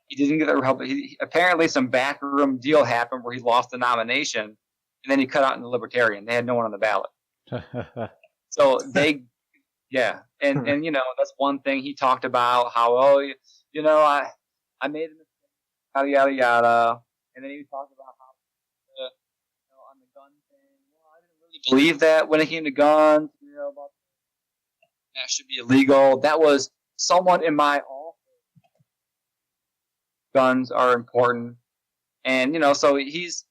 He didn't get the Republican. Apparently some backroom deal happened where he lost the nomination, and then he cut out in the Libertarian. They had no one on the ballot. So they, yeah. And that's one thing he talked about, how, I made a mistake, yada, yada, yada. And then he talked about how, on the gun thing, I didn't really believe that when it came to guns, about that should be illegal. That was someone in my office. Guns are important. And, so he's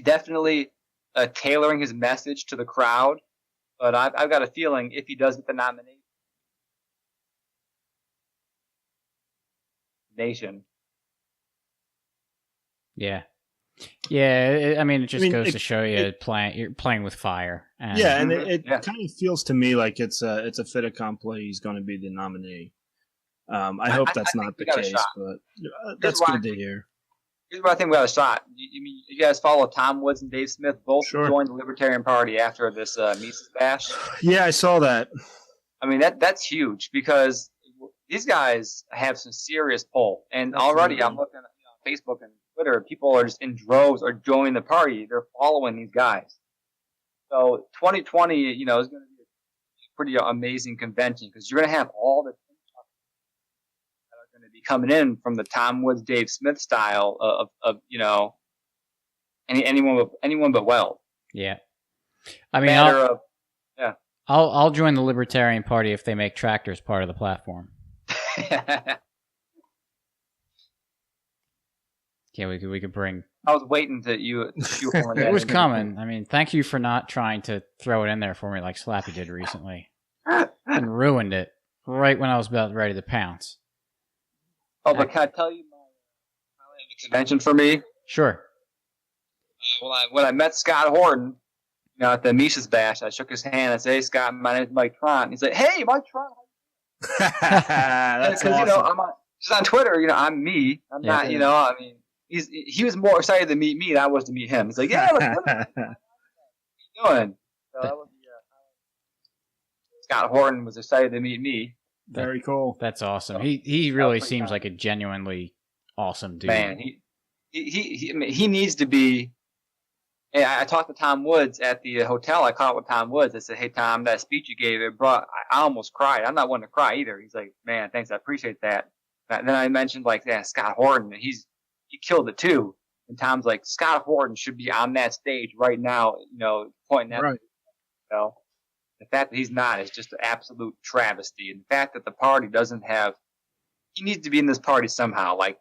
definitely tailoring his message to the crowd. But I've got a feeling if he does get the nomination. Yeah. Yeah, I mean, it just goes to show you you're playing with fire. And it kind of feels to me like it's a fait accompli. He's going to be the nominee. I hope that's not the case, but that's good to hear. Here's what I think we got a shot. You guys follow Tom Woods and Dave Smith? Both joined the Libertarian Party after this Mises bash. Yeah, I saw that. I mean, that's huge because these guys have some serious pull. And already I'm looking at Facebook and Twitter, people are just in droves are joining the party. They're following these guys. So 2020, is going to be a pretty amazing convention because you're going to have all the that are going to be coming in from the Tom Woods, Dave Smith style of anyone but Weld. Yeah, I mean, I'll join the Libertarian Party if they make tractors part of the platform. Yeah, we could bring. I was waiting to you. It was coming. I mean, thank you for not trying to throw it in there for me like Slappy did recently, and ruined it right when I was about ready to pounce. Oh, but can I tell you the convention for me? Sure. When I met Scott Horton, at the Mises bash, I shook his hand and said, "Hey, Scott, my name is Mike Tront." He's like, "Hey, Mike Tront." That's awesome. I'm on Twitter. I'm me. I'm not. I mean. He was more excited to meet me than I was to meet him. He's like, yeah, what are you doing? So that was Scott Horton was excited to meet me. Very cool. That's awesome. He really seems like a genuinely awesome dude. Man, he needs to be. Hey, I talked to Tom Woods at the hotel. I caught up with Tom Woods. I said, "Hey, Tom, that speech you gave, I almost cried. I'm not one to cry either." He's like, "Man, thanks. I appreciate that." And then I mentioned Scott Horton. He killed it too. And Tom's like, Scott Horton should be on that stage right now, pointing at right. The fact that he's not is just an absolute travesty. And the fact that the party doesn't have, he needs to be in this party somehow. I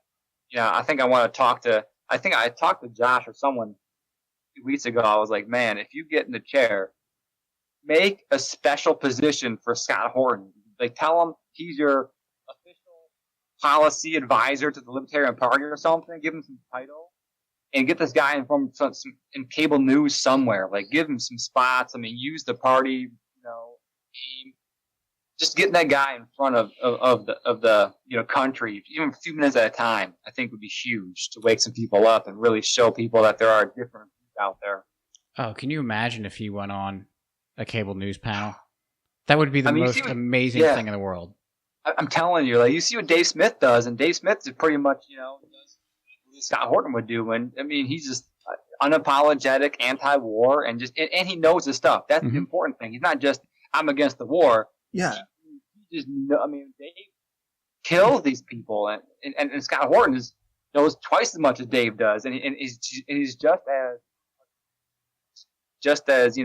think I talked to Josh or someone 2 weeks ago. I was like, man, if you get in the chair, make a special position for Scott Horton. Tell him he's your official policy advisor to the Libertarian Party or something. Give him some title and get this guy in cable news somewhere. Give him some spots. I mean, use the party, name. Just getting that guy in front of the country, even a few minutes at a time, I think would be huge to wake some people up and really show people that there are different views out there. Oh, can you imagine if he went on a cable news panel? That would be the most amazing thing in the world. I'm telling you, you see what Dave Smith does, and Dave Smith is pretty much, does what Scott Horton would do. And I mean, he's just unapologetic, anti-war, and he knows his stuff. That's the important thing. He's not just I'm against the war. Yeah. Dave kills these people, and Scott Horton knows twice as much as Dave does, and he's just as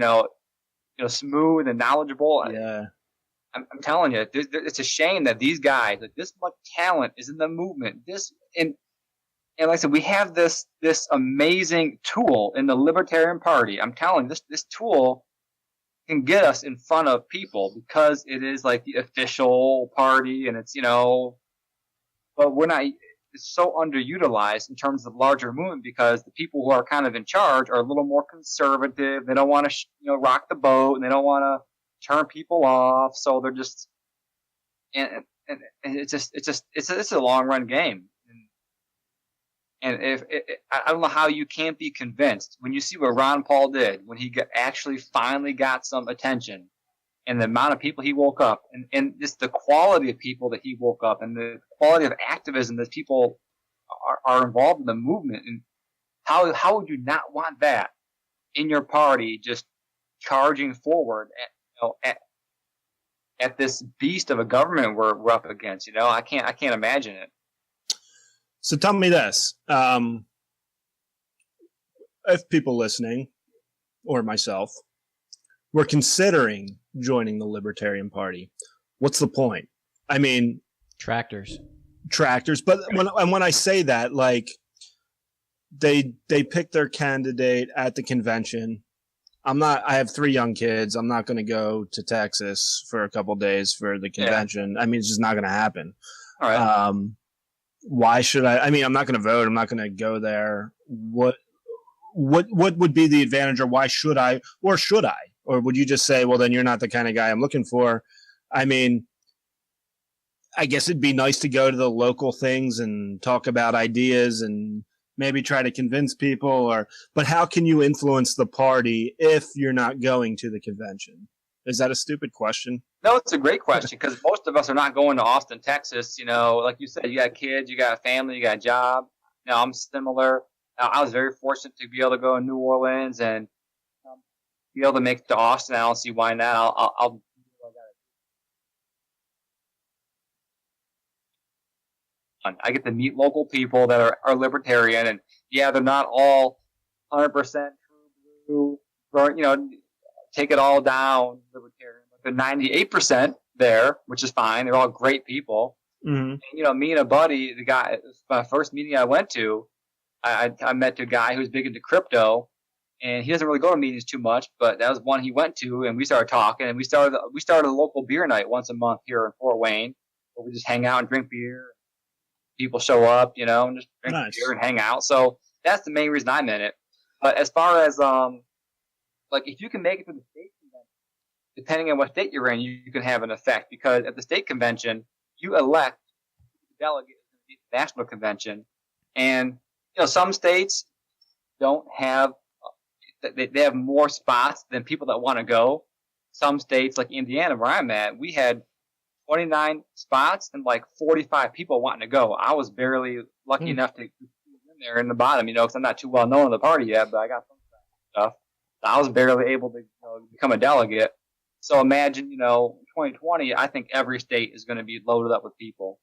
smooth and knowledgeable. Yeah. I'm telling you, it's a shame that these guys, like this much talent, is in the movement. And like I said, we have this amazing tool in the Libertarian Party. I'm telling you, this tool can get us in front of people because it is like the official party, and it's but we're not. It's so underutilized in terms of larger movement because the people who are kind of in charge are a little more conservative. They don't want to rock the boat, and they don't want to turn people off. So they're just and it's a long run game. And I don't know how you can't be convinced when you see what Ron Paul did when he actually finally got some attention, and the amount of people he woke up, and just the quality of people that he woke up, and the quality of activism that people are involved in the movement. And how would you not want that in your party, just charging forward at this beast of a government we're up against? I can't imagine it. So tell me this. If people listening, or myself, were considering joining the Libertarian Party, what's the point? I mean, tractors. But when I say that, like, they pick their candidate at the convention. I have 3 young kids. I'm not going to go to Texas for a couple days for the convention. Yeah. I mean, it's just not going to happen. All right. Why should I? I mean, I'm not going to vote. I'm not going to go there. What would be the advantage, or why should I? Or should I? Or would you just say, well, then you're not the kind of guy I'm looking for? I mean, I guess it'd be nice to go to the local things and talk about ideas and maybe try to convince people. But how can you influence the party if you're not going to the convention? Is that a stupid question? No, it's a great question because most of us are not going to Austin, Texas. Like you said, you got kids, you got a family, you got a job. I'm similar. I was very fortunate to be able to go to New Orleans and be able to make it to Austin. I don't see why not. I'll I get to meet local people that are libertarian, and they're not all 100% true blue, take it all down libertarian. But they're 98% there, which is fine. They're all great people. Mm-hmm. And, me and a buddy, the guy, my first meeting I went to, I met a guy who's big into crypto, and he doesn't really go to meetings too much, but that was one he went to, and we started talking, and we started a local beer night once a month here in Fort Wayne, where we just hang out and drink beer. People show up, and just drink beer and hang out. So that's the main reason I'm in it. But as far as if you can make it to the state convention, depending on what state you're in, you can have an effect, because at the state convention you elect delegates to the national convention, and some states don't have they have more spots than people that want to go. Some states, like Indiana, where I'm at, we had 29 spots and like 45 people wanting to go. I was barely lucky enough to get in there in the bottom, because I'm not too well known in the party yet, but I got some stuff. So I was barely able to become a delegate. So imagine, 2020, I think every state is going to be loaded up with people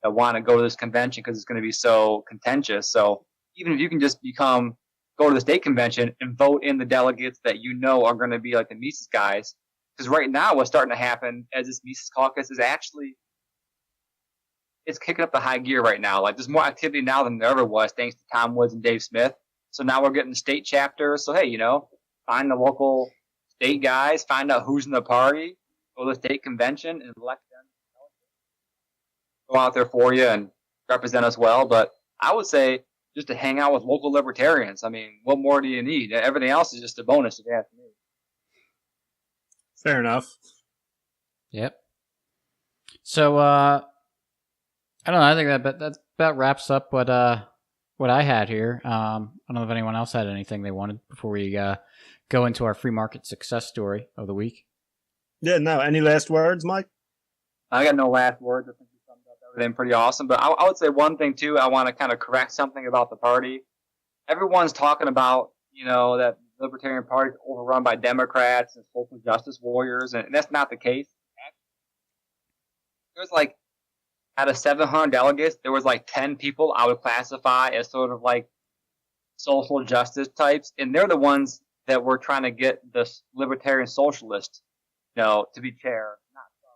that want to go to this convention because it's going to be so contentious. So even if you can just go to the state convention and vote in the delegates that are going to be like the Mises guys. Because right now what's starting to happen as this Mises caucus is actually, it's kicking up the high gear right now. Like there's more activity now than there ever was, thanks to Tom Woods and Dave Smith. So now we're getting state chapters. So hey, find the local state guys, find out who's in the party, go to the state convention and elect them. Go out there for you and represent us well. But I would say just to hang out with local libertarians. I mean, what more do you need? Everything else is just a bonus if you ask me. Fair enough. Yep. So I don't know. I think that about wraps up what I had here. I don't know if anyone else had anything they wanted before we go into our free market success story of the week. Yeah. No. Any last words, Mike? I got no last words. I think we summed up everything pretty awesome. But I would say one thing too. I want to kind of correct something about the party. Everyone's talking about that Libertarian Party is overrun by Democrats and social justice warriors, and that's not the case. There's like, out of 700 delegates, there was like 10 people I would classify as sort of like social justice types, and they're the ones that were trying to get the Libertarian Socialist, to be chair. Not so.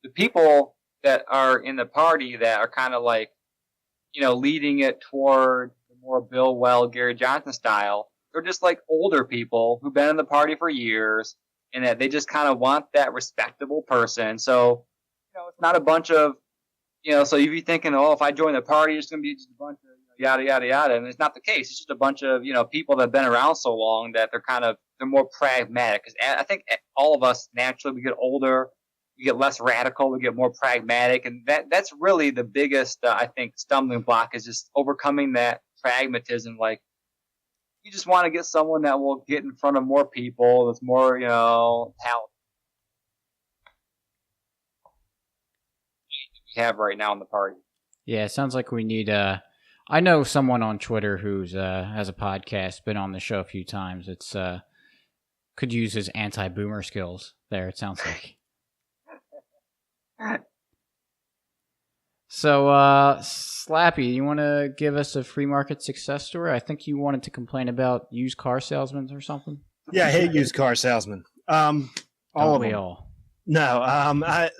The people that are in the party that are kind of like, leading it toward the more Bill Weld, Gary Johnson style, they're just like older people who've been in the party for years, and that they just kind of want that respectable person. So, it's not a bunch of, so you'd be thinking, oh, if I join the party, it's going to be just a bunch of yada, yada, yada. And it's not the case. It's just a bunch of, people that have been around so long that they're more pragmatic. Because I think all of us, naturally, we get older, we get less radical, we get more pragmatic. And that's really the biggest, I think, stumbling block is just overcoming that pragmatism. Like, you just want to get someone that will get in front of more people, that's more, talented. We have right now in the party. Yeah, it sounds like we need I know someone on Twitter who's has a podcast, been on the show a few times. It's could use his anti-boomer skills there, it sounds like. So Slappy, you want to give us a free market success story? I think you wanted to complain about used car salesmen or something. Yeah, I hate used car salesmen. All of them. All. No. A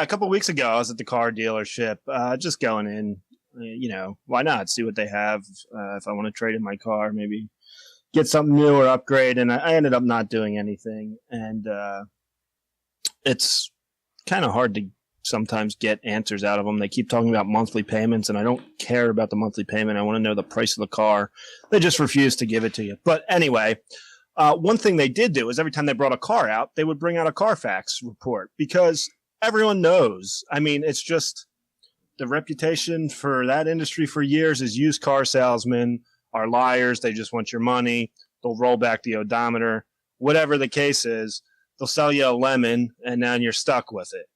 couple of weeks ago, I was at the car dealership, just going in, why not see what they have? If I want to trade in my car, maybe get something new or upgrade. And I ended up not doing anything. And it's kind of hard to sometimes get answers out of them. They keep talking about monthly payments, and I don't care about the monthly payment. I want to know the price of the car. They just refuse to give it to you. But anyway, one thing they did do is every time they brought a car out, they would bring out a Carfax report because everyone knows. I mean, it's just the reputation for that industry for years is used car salesmen are liars. They just want your money. They'll roll back the odometer. Whatever the case is, they'll sell you a lemon, and then you're stuck with it.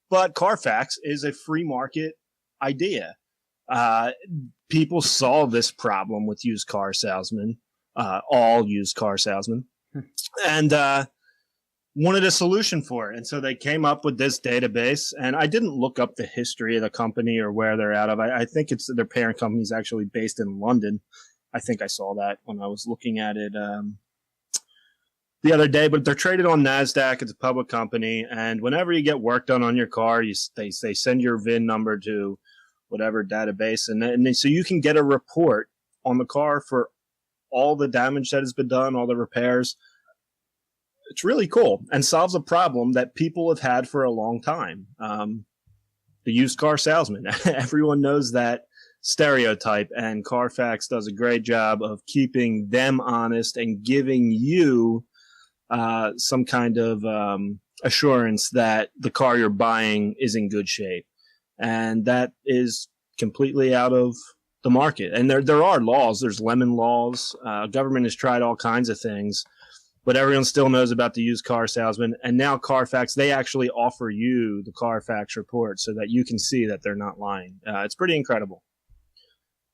But Carfax is a free market idea. People saw this problem with used car salesmen. All used car salesmen, and wanted a solution for it. And so they came up with this database, and I didn't look up the history of the company or where they're out of. I think it's their parent company is actually based in London. I think I saw that when I was looking at it the other day, but they're traded on NASDAQ. It's a public company, and whenever you get work done on your car, they send your VIN number to whatever database, and so you can get a report on the car for all the damage that has been done, all the repairs. It's really cool and solves a problem that people have had for a long time. The used car salesman. Everyone knows that stereotype, and Carfax does a great job of keeping them honest and giving you some kind of assurance that the car you're buying is in good shape. And that is completely out of the market. And there are laws. There's lemon laws. Government has tried all kinds of things, but everyone still knows about the used car salesman. And now Carfax, they actually offer you the Carfax report so that you can see that they're not lying. It's pretty incredible.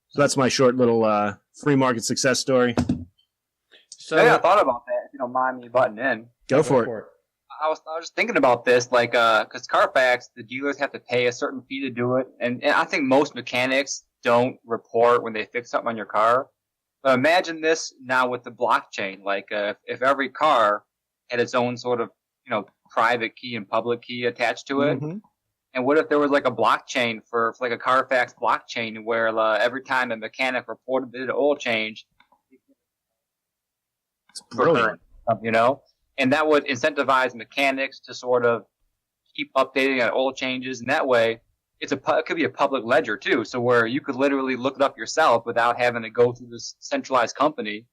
So that's my short little free market success story. So I thought about that. If you don't mind me butting in, go for it. I was just thinking about this, like, because Carfax, the dealers have to pay a certain fee to do it, and I think most mechanics don't report when they fix something on your car. But imagine this now with the blockchain. Like, if every car had its own sort of, private key and public key attached to it. Mm-hmm. And what if there was like a blockchain for like a Carfax blockchain where every time a mechanic reported did an oil change, it's brilliant, and that would incentivize mechanics to sort of keep updating on oil changes. And that way, it could be a public ledger too. So where you could literally look it up yourself without having to go through this centralized company,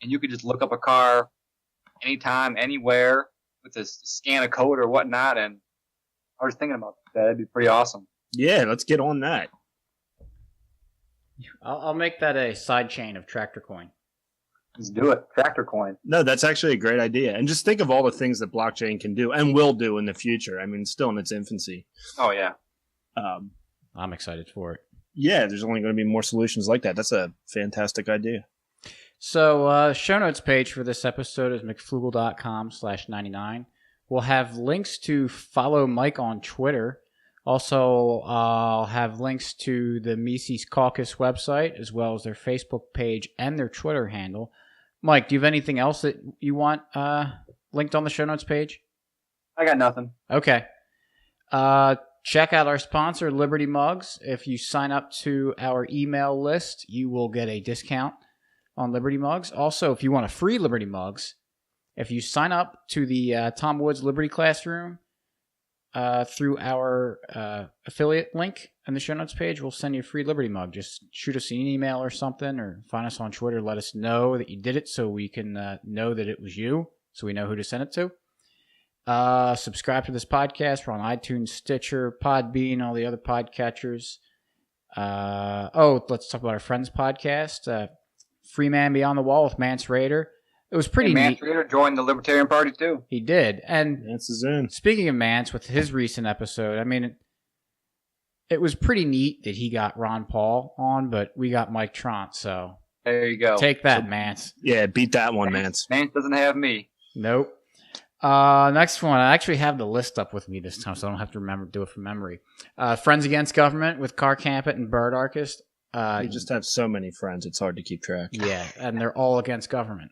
and you could just look up a car anytime, anywhere with a scan a code or whatnot. And I was thinking about that. That'd be pretty awesome. Yeah, let's get on that. I'll make that a side chain of Tractor Coin. Let's do it. Tractor Coin. No, that's actually a great idea. And just think of all the things that blockchain can do and will do in the future. I mean, it's still in its infancy. Oh, yeah. I'm excited for it. Yeah, there's only going to be more solutions like that. That's a fantastic idea. So show notes page for this episode is mcflugel.com/99. We'll have links to follow Mike on Twitter. Also, I'll have links to the Mises Caucus website, as well as their Facebook page and their Twitter handle. Mike, do you have anything else that you want linked on the show notes page? I got nothing. Okay. Check out our sponsor, Liberty Mugs. If you sign up to our email list, you will get a discount on Liberty Mugs. Also, if you want a free Liberty Mugs, if you sign up to the Tom Woods Liberty Classroom through our affiliate link in the show notes page, we'll send you a free Liberty Mug. Just shoot us an email or something, or find us on Twitter. Let us know that you did it so we can know that it was you, so we know who to send it to. Subscribe to this podcast. We're on iTunes, Stitcher, Podbean, all the other podcatchers. Let's talk about our friends podcast, Free Man Beyond the Wall with Mance Raider. It was pretty neat. Mance Raider joined the Libertarian Party too. He did. And Mance is in. Speaking of Mance, with his recent episode, I mean, it was pretty neat that he got Ron Paul on, but we got Mike Tront, so there you go. Take that, Mance. Yeah, beat that one, Mance. Mance doesn't have me. Nope. Next one, I actually have the list up with me this time, so I don't have to do it from memory. Friends Against Government with Car Campit and Bird Archist. You just have so many friends, it's hard to keep track. Yeah, and they're all against government.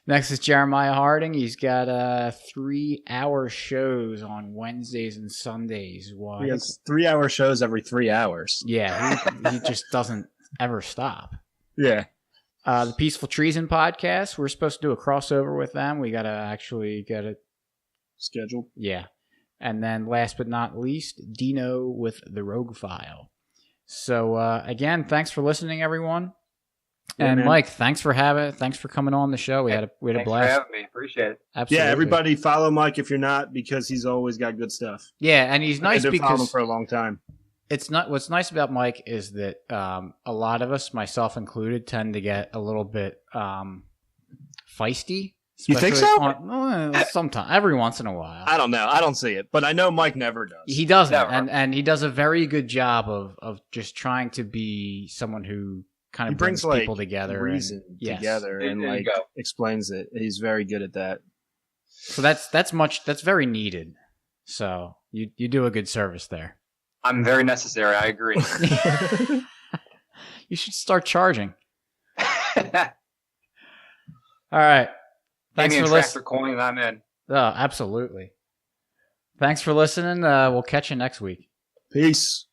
Next is Jeremiah Harding. He's got 3-hour shows on Wednesdays and Sundays. He has 3-hour shows every 3 hours. Yeah, he just doesn't ever stop. Yeah. The Peaceful Treason podcast. We're supposed to do a crossover with them. We gotta actually get it scheduled. Yeah. And then last but not least, Dino with the Rogue File. So again, thanks for listening, everyone. Yeah, and man. Mike, thanks for coming on the show. We had a blast. Thanks for having me. Appreciate it. Absolutely. Yeah, everybody follow Mike if you're not, because he's always got good stuff. Yeah, and he's nice I've been following him because for a long time. it's not. What's nice about Mike is that a lot of us, myself included, tend to get a little bit feisty. You think so? Sometimes, every once in a while. I don't know. I don't see it, but I know Mike never does. He doesn't, Never. and he does a very good job of just trying to be someone who kind He of brings brings people together. reason Yes. together There and you like go. explains it. He's very good at that. So that's very needed. So you do a good service there. I'm very necessary. I agree. You should start charging. All right. Thanks Give for me a listening. tractor coin and I'm in. Oh, absolutely. Thanks for listening. We'll catch you next week. Peace.